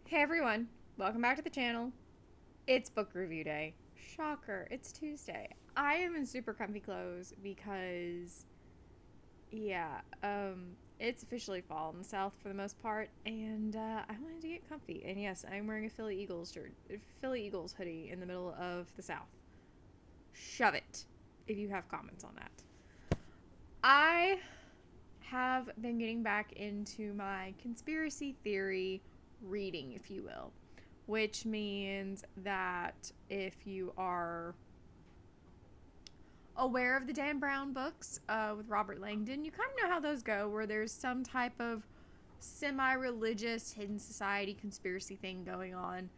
Hey everyone, welcome back to the channel. It's book review day. Shocker, it's Tuesday. I am in super comfy clothes because, yeah, it's officially fall in the South for the most part, and I wanted to get comfy. And yes, I'm wearing a Philly Eagles shirt, Philly Eagles hoodie in the middle of the South. Shove it, if you have comments on that. I have been getting back into my conspiracy theory reading, if you will, which means that if you are aware of the Dan Brown books with Robert Langdon, you kind of know how those go, where there's some type of semi-religious hidden society conspiracy thing going on.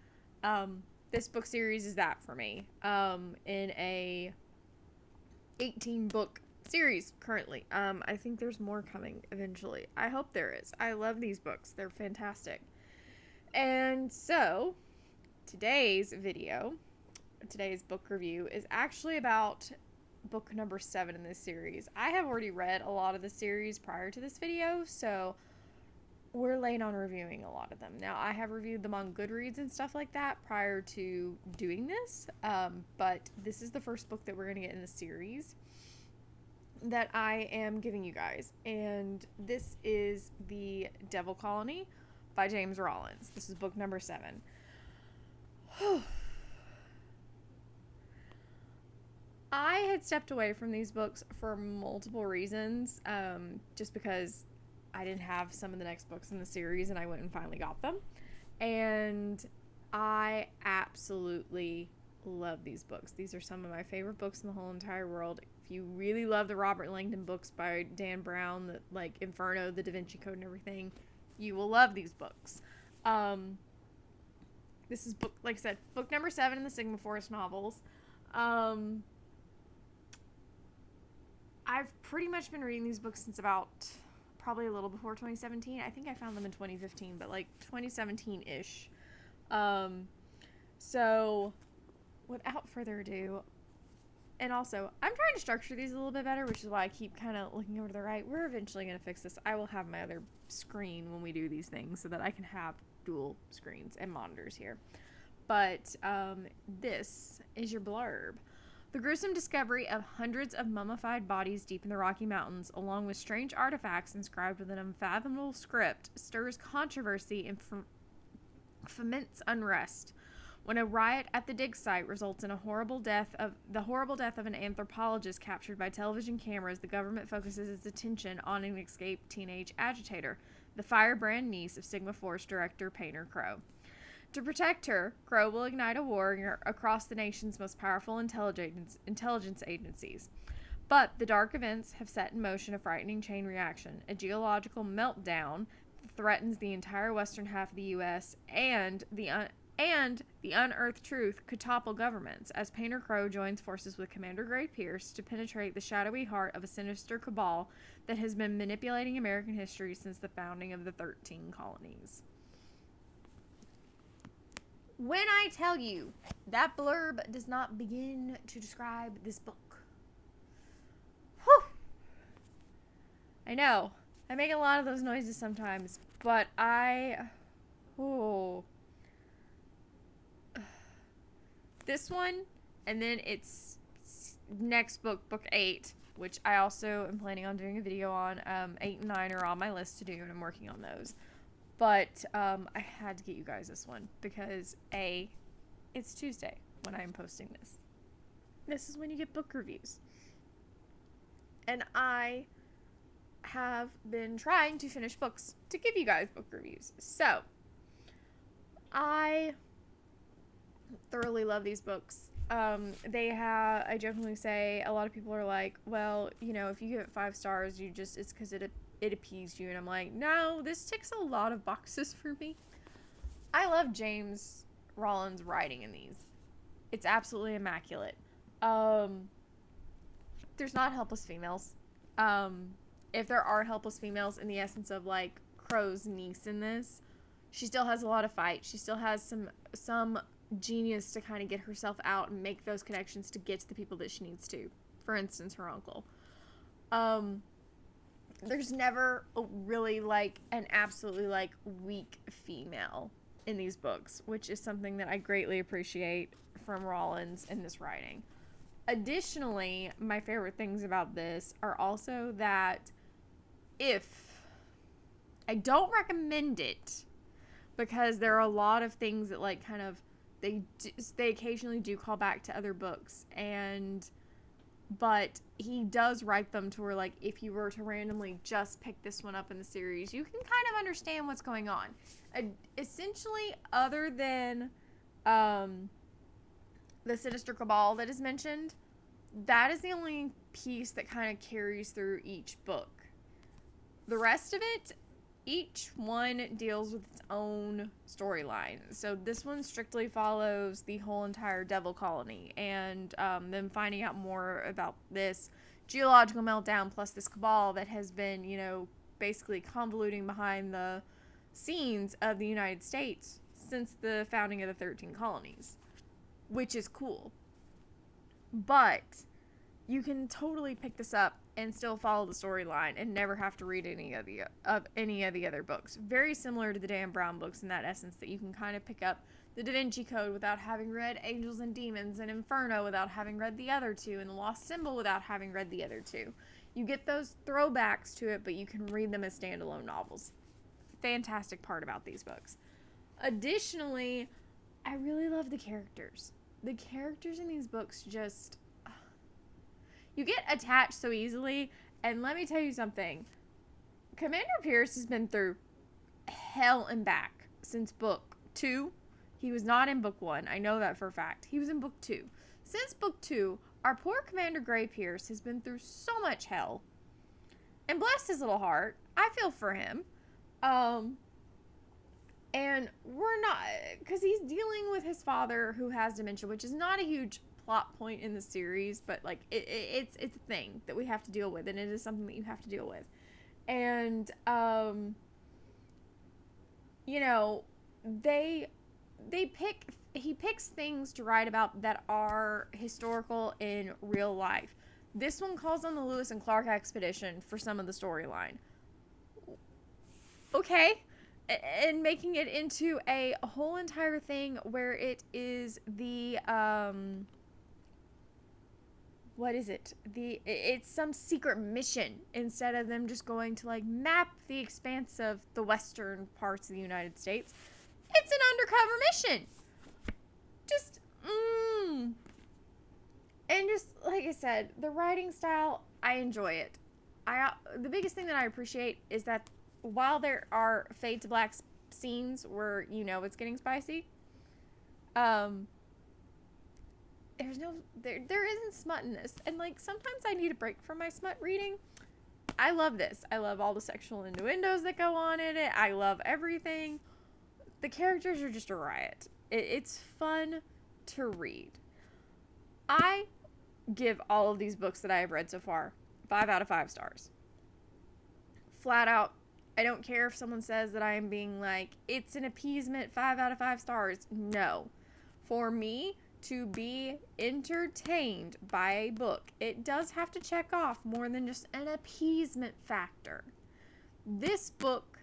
This book series is that for me, in a 18 book series currently. I think there's more coming eventually. I hope there is. I love these books. They're fantastic. And so today's book review is actually about book number 7 in this series. I have already read a lot of the series prior to this video, so we're late on reviewing a lot of them. Now, I have reviewed them on Goodreads and stuff like that prior to doing this, but this is the first book that we're going to get in the series that I am giving you guys, and this is The Devil Colony by James Rollins. This is book number 7. I had stepped away from these books for multiple reasons, just because I didn't have some of the next books in the series and I went and finally got them. And I absolutely love these books. These are some of my favorite books in the whole entire world. If you really love the Robert Langdon books by Dan Brown, like Inferno, The Da Vinci Code, and everything, you will love these books. This is book, like I said, book number 7 in the Sigma Forest novels. I've pretty much been reading these books since about probably a little before 2017. I think I found them in 2015, but like 2017-ish. So without further ado, and also, I'm trying to structure these a little bit better, which is why I keep kind of looking over to the right. We're eventually going to fix this. I will have my other screen when we do these things so that I can have dual screens and monitors here. But this is your blurb. The gruesome discovery of hundreds of mummified bodies deep in the Rocky Mountains, along with strange artifacts inscribed with an unfathomable script, stirs controversy and foments unrest. When a riot at the dig site results in the horrible death of an anthropologist captured by television cameras, the government focuses its attention on an escaped teenage agitator, the firebrand niece of Sigma Force director Painter Crow. To protect her, Crow will ignite a war across the nation's most powerful intelligence agencies. But the dark events have set in motion a frightening chain reaction, a geological meltdown that threatens the entire western half of the U.S., and the unearthed truth could topple governments as Painter Crow joins forces with Commander Gray Pierce to penetrate the shadowy heart of a sinister cabal that has been manipulating American history since the founding of the 13 colonies. When I tell you that blurb does not begin to describe this book. Whew! I know. I make a lot of those noises sometimes, but this one, and then it's next book, book 8, which I also am planning on doing a video on. 8 and 9 are on my list to do, and I'm working on those. But I had to get you guys this one because it's Tuesday when I'm posting this. This is when you get book reviews. And I have been trying to finish books to give you guys book reviews. So, I thoroughly love these books. I jokingly say, a lot of people are like, well, you know, if you give it 5 stars, it's because it appeased you. And I'm like, no, this ticks a lot of boxes for me. I love James Rollins' writing in these. It's absolutely immaculate. There's not helpless females. If there are helpless females in the essence of like Crow's niece in this, she still has a lot of fight. She still has some genius to kind of get herself out and make those connections to get to the people that she needs to. For instance, her uncle. There's never really like an absolutely like weak female in these books, which is something that I greatly appreciate from Rollins in this writing. Additionally, my favorite things about this are also that if I don't recommend it, because there are a lot of things that like kind of they occasionally do call back to other books, but he does write them to where, like, if you were to randomly just pick this one up in the series, you can kind of understand what's going on. Essentially, other than the Sinister Cabal that is mentioned, that is the only piece that kind of carries through each book. The rest of it, each one deals with its own storyline. So this one strictly follows the whole entire Devil Colony and them finding out more about this geological meltdown plus this cabal that has been, basically convoluting behind the scenes of the United States since the founding of the 13 colonies, which is cool. But you can totally pick this up and still follow the storyline and never have to read any of the other books. Very similar to the Dan Brown books in that essence, that you can kind of pick up the Da Vinci Code without having read Angels and Demons and Inferno without having read the other two, and The Lost Symbol without having read the other two. You get those throwbacks to it, but you can read them as standalone novels. Fantastic part about these books. Additionally, I really love the characters. The characters in these books just... You get attached so easily, and let me tell you something. Commander Pierce has been through hell and back since book 2. He was not in book 1. I know that for a fact. He was in book 2. Since book 2, our poor Commander Gray Pierce has been through so much hell. And bless his little heart, I feel for him. And we're not, because he's dealing with his father who has dementia, which is not a huge plot point in the series, but like it's a thing that we have to deal with, and it is something that you have to deal with. And he picks things to write about that are historical in real life. This one calls on the Lewis and Clark expedition for some of the storyline. Okay. And making it into a whole entire thing where it is the what is it? It's some secret mission instead of them just going to like map the expanse of the western parts of the United States. It's an undercover mission. Just and just like I said, the writing style, I enjoy it. The biggest thing that I appreciate is that while there are fade to black scenes where it's getting spicy, there isn't smut in this, and like sometimes I need a break from my smut reading. I love this. I love all the sexual innuendos that go on in it. I love everything. The characters are just a riot. It's fun to read. I give all of these books that I have read so far 5 out of 5 stars. Flat out. I don't care if someone says that I am being like, it's an appeasement 5 out of 5 stars. No. For me to be entertained by a book, it does have to check off more than just an appeasement factor. This book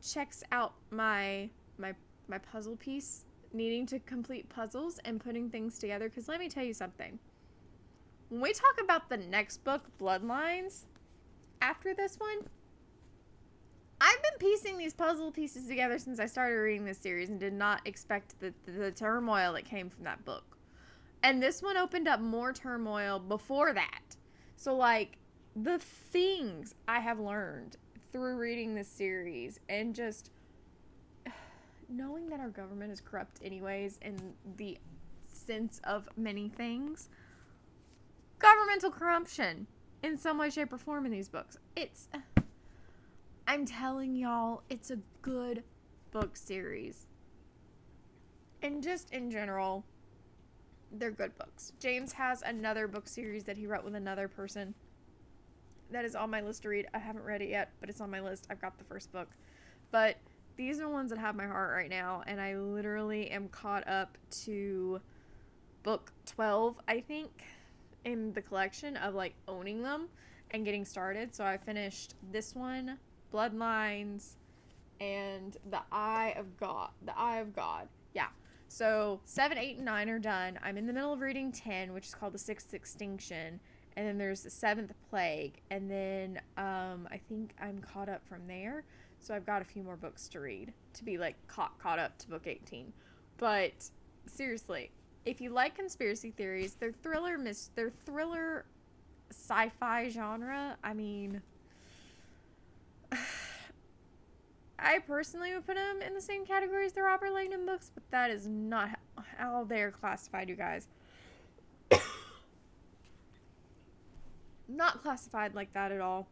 checks out my puzzle piece, needing to complete puzzles and putting things together. Because let me tell you something. When we talk about the next book, Bloodlines, after this one, I've been piecing these puzzle pieces together since I started reading this series and did not expect the turmoil that came from that book. And this one opened up more turmoil before that. So, like, the things I have learned through reading this series and just knowing that our government is corrupt anyways in the sense of many things. Governmental corruption in some way, shape, or form in these books. I'm telling y'all, it's a good book series. And just in general, they're good books. James has another book series that he wrote with another person that is on my list to read. I haven't read it yet, but it's on my list. I've got the first book. But these are ones that have my heart right now, and I literally am caught up to book 12, I think, in the collection of, like, owning them and getting started. So I finished this one, Bloodlines, and The Eye of God. The Eye of God. Yeah. So 7, 8, and 9 are done. I'm in the middle of reading 10, which is called The Sixth Extinction. And then there's The Seventh Plague. And then I think I'm caught up from there. So I've got a few more books to read to be like caught up to book 18. But seriously, if you like conspiracy theories, they're thriller sci-fi genre. I mean, I personally would put them in the same category as the Robert Langdon books, but that is not how they're classified, you guys. Not classified like that at all.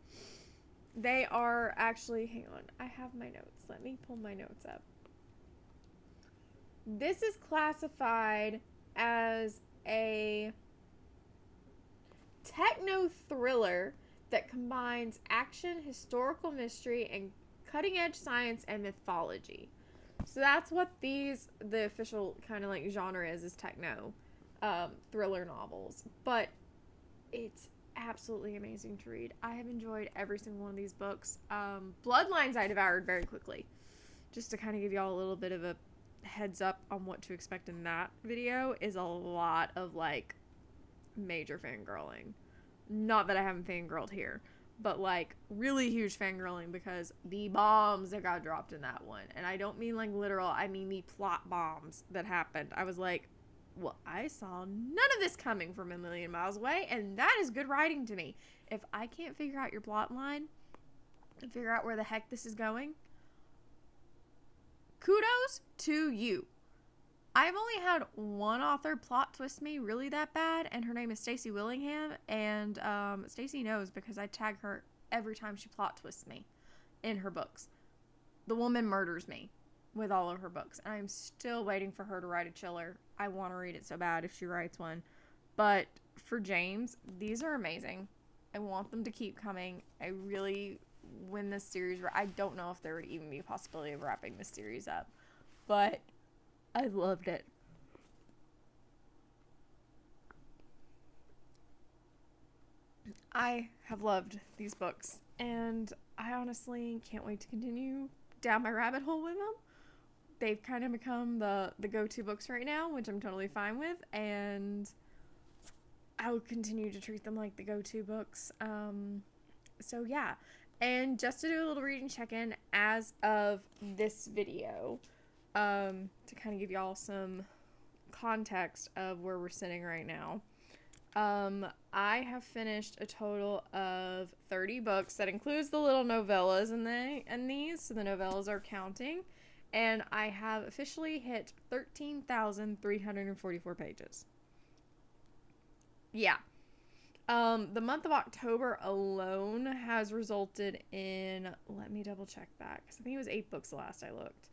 They are actually, hang on, I have my notes. Let me pull my notes up. This is classified as a techno thriller that combines action, historical mystery, and cutting-edge science and mythology. So that's what the official kind of like genre is techno thriller novels. But it's absolutely amazing to read. I have enjoyed every single one of these books. Bloodlines I devoured very quickly. Just to kind of give y'all a little bit of a heads up on what to expect in that video, is a lot of like major fangirling. Not that I haven't fangirled here, but like really huge fangirling because the bombs that got dropped in that one. And I don't mean like literal, I mean the plot bombs that happened. I was like, well, I saw none of this coming from a million miles away, and that is good writing to me. If I can't figure out your plot line and figure out where the heck this is going, kudos to you. I've only had one author plot twist me really that bad, and her name is Stacey Willingham, and Stacey knows because I tag her every time she plot twists me in her books. The woman murders me with all of her books, and I'm still waiting for her to write a chiller. I want to read it so bad if she writes one. But for James, these are amazing. I want them to keep coming. I really, when this series, I don't know if there would even be a possibility of wrapping this series up, but I loved it. I have loved these books, and I honestly can't wait to continue down my rabbit hole with them. They've kind of become the go-to books right now, which I'm totally fine with, and I will continue to treat them like the go-to books. So yeah, and just to do a little reading check-in as of this video, to kind of give y'all some context of where we're sitting right now. I have finished a total of 30 books. That includes the little novellas in these, so the novellas are counting. And I have officially hit 13,344 pages. Yeah. The month of October alone has resulted in, let me double check that, because I think it was 8 books the last I looked.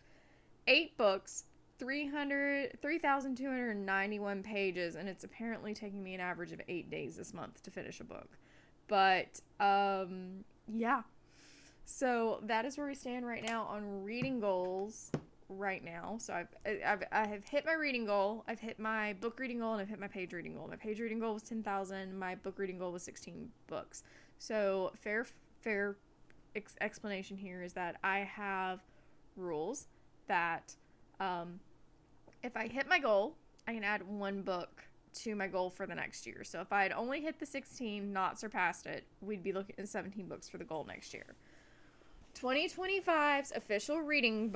8 books, 3,291 pages, and it's apparently taking me an average of 8 days this month to finish a book. But, yeah. So that is where we stand right now on reading goals right now. So I have hit my reading goal. I've hit my book reading goal, and I've hit my page reading goal. My page reading goal was 10,000. My book reading goal was 16 books. So fair explanation here is that I have rules that if I hit my goal, I can add 1 book to my goal for the next year. So if I had only hit the 16, not surpassed it, we'd be looking at 17 books for the goal next year. 2025's official reading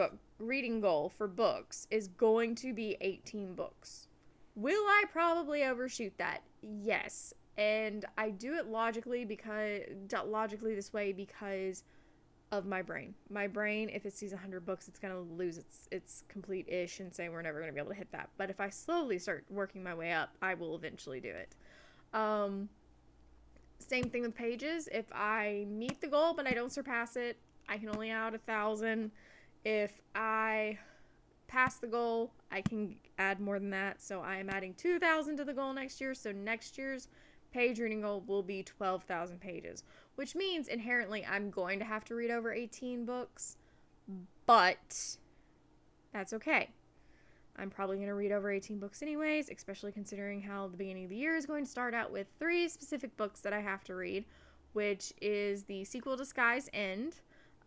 goal for books is going to be 18 books. Will I probably overshoot that? Yes. And I do it logically this way because of my brain. My brain, if it sees 100 books, it's going to lose its complete-ish and say we're never going to be able to hit that. But if I slowly start working my way up, I will eventually do it. Same thing with pages. If I meet the goal but I don't surpass it, I can only add 1,000. If I pass the goal, I can add more than that. So I am adding 2,000 to the goal next year. So next year's page reading goal will be 12,000 pages, which means inherently I'm going to have to read over 18 books, but that's okay. I'm probably going to read over 18 books anyways, especially considering how the beginning of the year is going to start out with 3 specific books that I have to read, which is the sequel to Sky's End,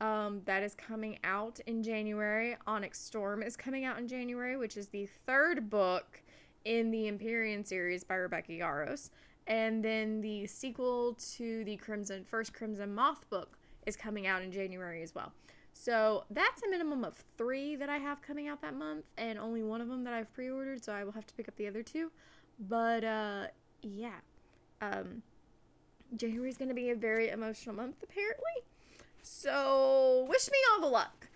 That is coming out in January. Onyx Storm is coming out in January, which is the third book in the Empyrean series by Rebecca Yarros. And then the sequel to the first Crimson Moth book is coming out in January as well. So that's a minimum of 3 that I have coming out that month, and only one of them that I've pre-ordered, so I will have to pick up the other 2. But, yeah. January is going to be a very emotional month, apparently. So, wish me all the luck.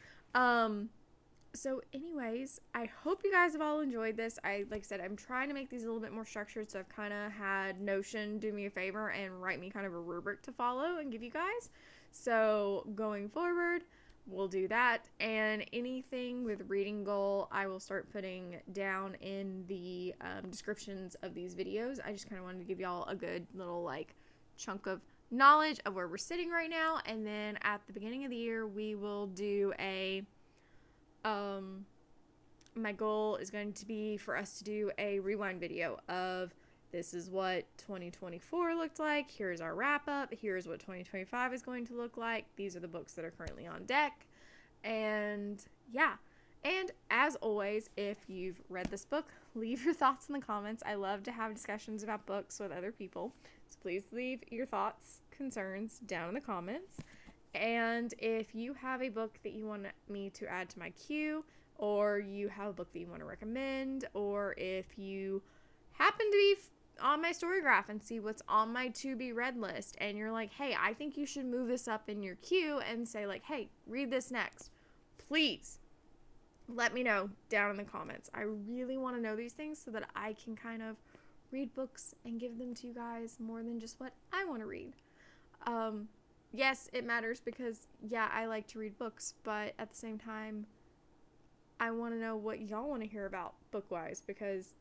So anyways, I hope you guys have all enjoyed this. Like I said, I'm trying to make these a little bit more structured, so I've kind of had Notion do me a favor and write me kind of a rubric to follow and give you guys. So going forward, we'll do that. And anything with reading goal, I will start putting down in the descriptions of these videos. I just kind of wanted to give y'all a good little like chunk of knowledge of where we're sitting right now. And then at the beginning of the year, we will do a my goal is going to be for us to do a rewind video of this is what 2024 looked like. Here's our wrap up. Here's what 2025 is going to look like. These are the books that are currently on deck. And yeah. And as always, if you've read this book, leave your thoughts in the comments. I love to have discussions about books with other people. So please leave your thoughts, concerns down in the comments. And if you have a book that you want me to add to my queue, or you have a book that you want to recommend, or if you happen to be on my story graph and see what's on my to be read list, and you're like, hey, I think you should move this up in your queue and say like, hey, read this next, please let me know down in the comments. I really want to know these things so that I can kind of read books and give them to you guys more than just what I want to read. Yes, it matters because, yeah, I like to read books, but at the same time, I want to know what y'all want to hear about book-wise, because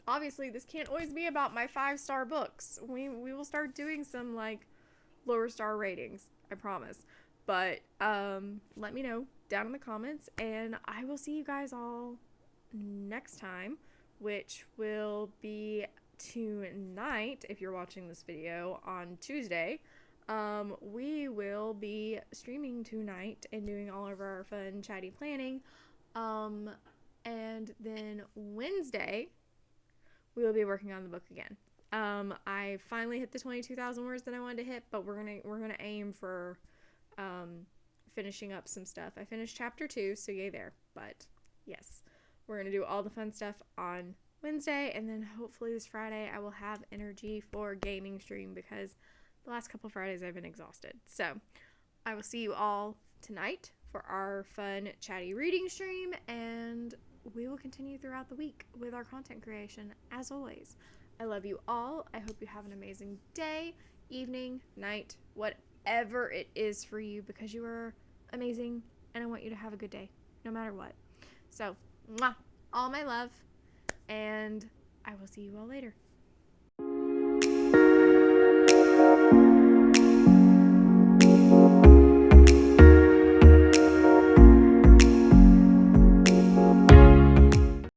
obviously this can't always be about my 5-star books. We will start doing some, like, lower star ratings, I promise. But, let me know down in the comments, and I will see you guys all next time, which will be tonight, if you're watching this video on Tuesday. We will be streaming tonight and doing all of our fun chatty planning. And then Wednesday, we will be working on the book again. I finally hit the 22,000 words that I wanted to hit, but we're gonna aim for, finishing up some stuff. I finished chapter 2, so yay there. But yes, we're gonna do all the fun stuff on Wednesday, and then hopefully this Friday I will have energy for gaming stream, because the last couple Fridays I've been exhausted. So I will see you all tonight for our fun chatty reading stream, and we will continue throughout the week with our content creation as always. I love you all. I hope you have an amazing day, evening, night, whatever it is for you, because you are amazing and I want you to have a good day no matter what. So, mwah, all my love, and I will see you all later.